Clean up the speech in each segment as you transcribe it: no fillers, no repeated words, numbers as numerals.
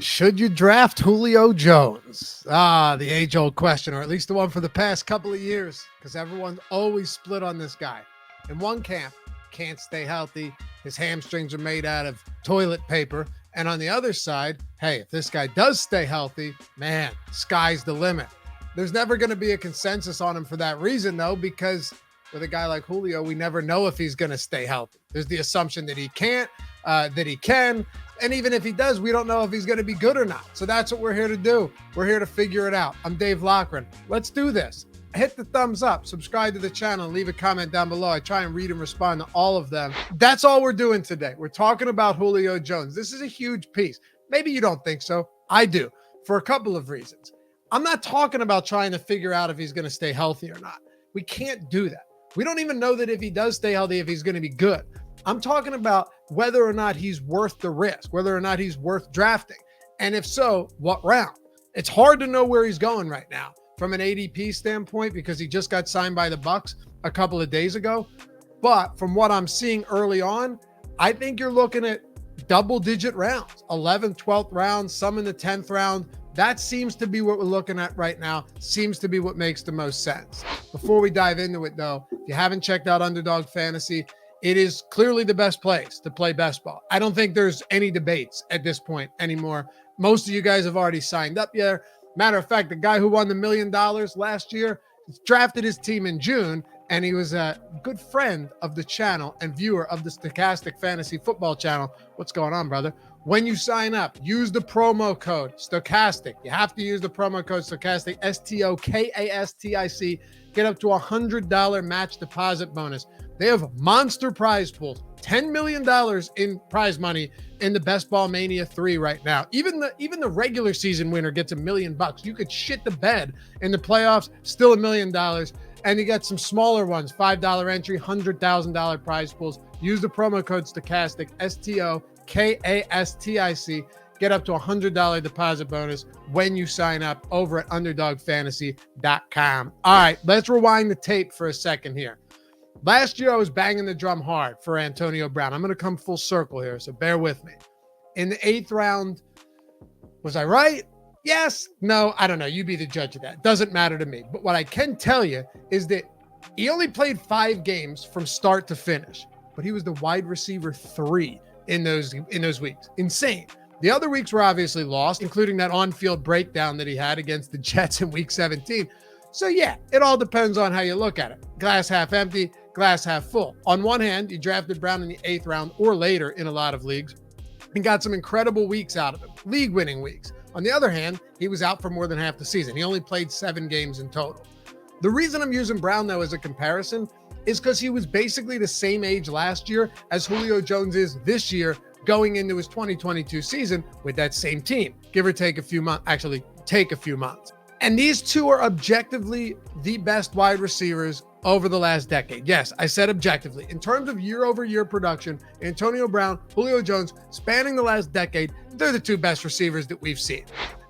Should you draft Julio Jones? The age-old question, or at least the one for the past couple of years, because everyone's always split on this guy. In one camp, can't stay healthy. His hamstrings are made out of toilet paper. And on the other side, hey, if this guy does stay healthy, man, sky's the limit. There's never going to be a consensus on him for that reason, though, because with a guy like Julio, we never know if he's going to stay healthy. There's the assumption that he can't, that he can. And even if he does, we don't know if he's going to be good or not. So that's what we're here to do. We're here to figure it out. I'm Dave Loughran. Let's do this. Hit the thumbs up, subscribe to the channel, and leave a comment down below. I try and read and respond to all of them. That's all we're doing today. We're talking about Julio Jones. This is a huge piece. Maybe you don't think so. I do, for a couple of reasons. I'm not talking about trying to figure out if he's going to stay healthy or not. We can't do that. We don't even know that if he does stay healthy, if he's going to be good. I'm talking about whether or not he's worth the risk, whether or not he's worth drafting. And if so, what round? It's hard to know where he's going right now from an ADP standpoint because he just got signed by the Bucs a couple of days ago. But from what I'm seeing early on, I think you're looking at double-digit rounds, 11th, 12th round, some in the 10th round. That seems to be what we're looking at right now. Seems to be what makes the most sense. Before we dive into it, though, if you haven't checked out Underdog Fantasy, it is clearly the best place to play best ball. I don't think there's any debates at this point anymore. Most of you guys have already signed up here. Matter of fact, the guy who won the $1 million last year drafted his team in June, and he was a good friend of the channel and viewer of the Stokastic Fantasy Football channel. What's going on, brother? When you sign up, use the promo code Stokastic. You have to use the promo code Stokastic, Stokastic. Get up to $100 match deposit bonus. They have monster prize pools, $10 million in prize money in the Best Ball Mania 3 right now. Even the regular season winner gets $1 million. You could shit the bed in the playoffs, still $1 million. And you got some smaller ones, $5 entry, $100,000 prize pools. Use the promo code Stokastic, Stokastic. Get up to $100 deposit bonus when you sign up over at underdogfantasy.com. All right, let's rewind the tape for a second here. Last year, I was banging the drum hard for Antonio Brown. I'm going to come full circle here, so bear with me. In the 8th round, was I right? Yes? No? I don't know. You be the judge of that. Doesn't matter to me. But what I can tell you is that he only played 5 games from start to finish, but he was the wide receiver 3 in those weeks. Insane. The other weeks were obviously lost, including that on-field breakdown that he had against the Jets in week 17. So yeah, it all depends on how you look at it. Glass half empty, glass half full. On one hand, you drafted Brown in the 8th round or later in a lot of leagues and got some incredible weeks out of him, league-winning weeks. On the other hand, he was out for more than half the season. He only played 7 games in total. The reason I'm using Brown, though, as a comparison is because he was basically the same age last year as Julio Jones is this year going into his 2022 season with that same team, give or take a few months, actually take a few months. And these two are objectively the best wide receivers over the last decade. Yes, I said objectively. In terms of year-over-year production, Antonio Brown, Julio Jones, spanning the last decade, they're the 2 best receivers that we've seen.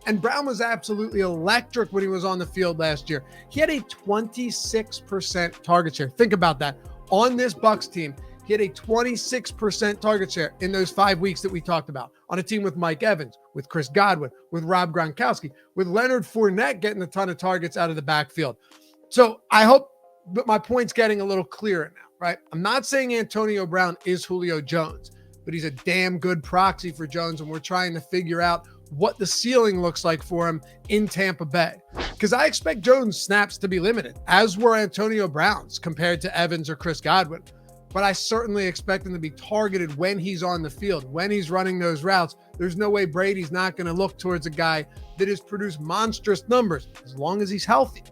And Brown was absolutely electric when he was on the field last year. He had a 26% target share. Think about that. On this Bucs team, he had a 26% target share in those 5 weeks that we talked about on a team with Mike Evans, with Chris Godwin, with Rob Gronkowski, with Leonard Fournette getting a ton of targets out of the backfield. So I hope that my point's getting a little clearer now, right? I'm not saying Antonio Brown is Julio Jones, but he's a damn good proxy for Jones, and we're trying to figure out what the ceiling looks like for him in Tampa Bay. Because I expect Jones' snaps to be limited, as were Antonio Brown's compared to Evans or Chris Godwin. But I certainly expect him to be targeted when he's on the field, when he's running those routes. There's no way Brady's not going to look towards a guy that has produced monstrous numbers as long as he's healthy.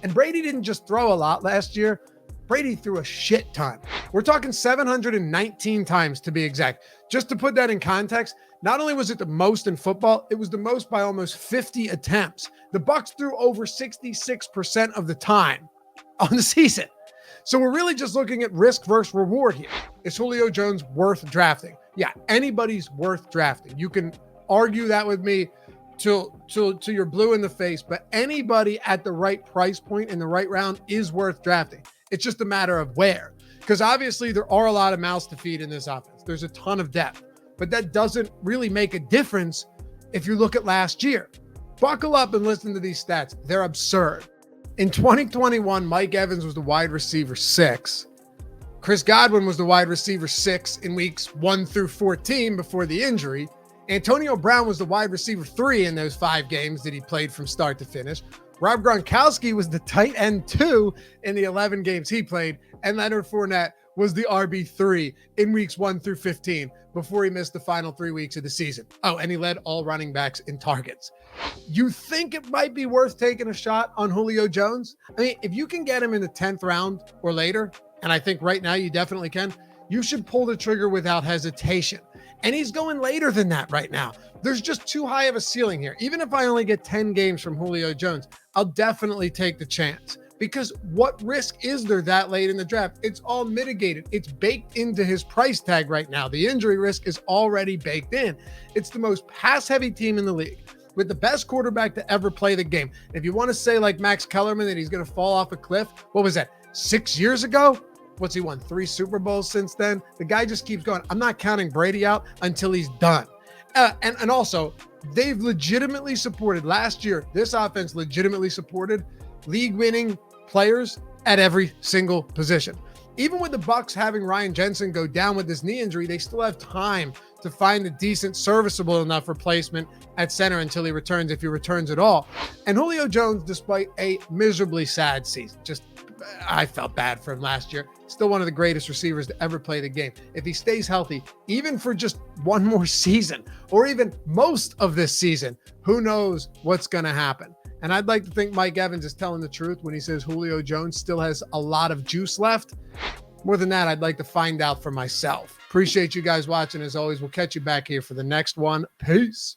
And Brady didn't just throw a lot last year. Brady threw a shit ton. We're talking 719 times to be exact. Just to put that in context, not only was it the most in football, it was the most by almost 50 attempts. The Bucs threw over 66% of the time on the season. So we're really just looking at risk versus reward here. Is Julio Jones worth drafting? Yeah, anybody's worth drafting. You can argue that with me till you're blue in the face, but anybody at the right price point in the right round is worth drafting. It's just a matter of where. Because obviously there are a lot of mouths to feed in this offense. There's a ton of depth, but that doesn't really make a difference if you look at last year. Buckle up and listen to these stats. They're absurd. In 2021, Mike Evans was the wide receiver 6. Chris Godwin was the wide receiver 6 in weeks 1 through 14 before the injury. Antonio Brown was the wide receiver 3 in those 5 games that he played from start to finish. Rob Gronkowski was the tight end 2 in the 11 games he played. And Leonard Fournette was the RB3 in weeks 1 through 15 before he missed the final 3 weeks of the season. Oh, and he led all running backs in targets. You think it might be worth taking a shot on Julio Jones? I mean, if you can get him in the 10th round or later, and I think right now you definitely can, you should pull the trigger without hesitation. And he's going later than that right now. There's just too high of a ceiling here. Even if I only get 10 games from Julio Jones, I'll definitely take the chance. Because what risk is there that late in the draft? It's all mitigated. It's baked into his price tag right now. The injury risk is already baked in. It's the most pass-heavy team in the league with the best quarterback to ever play the game. If you want to say like Max Kellerman that he's going to fall off a cliff, what was that, 6 years ago? What's he won? 3 Super Bowls since then? The guy just keeps going. I'm not counting Brady out until he's done. And also, they've legitimately supported last year. This offense legitimately supported league-winning players at every single position. Even with the Bucs having Ryan Jensen go down with this knee injury, they still have time to find a decent, serviceable enough replacement at center until he returns, if he returns at all. And Julio Jones, despite a miserably sad season, I felt bad for him last year, still one of the greatest receivers to ever play the game. If he stays healthy, even for just one more season, or even most of this season, who knows what's going to happen. And I'd like to think Mike Evans is telling the truth when he says Julio Jones still has a lot of juice left. More than that, I'd like to find out for myself. Appreciate you guys watching. As always, we'll catch you back here for the next one. Peace.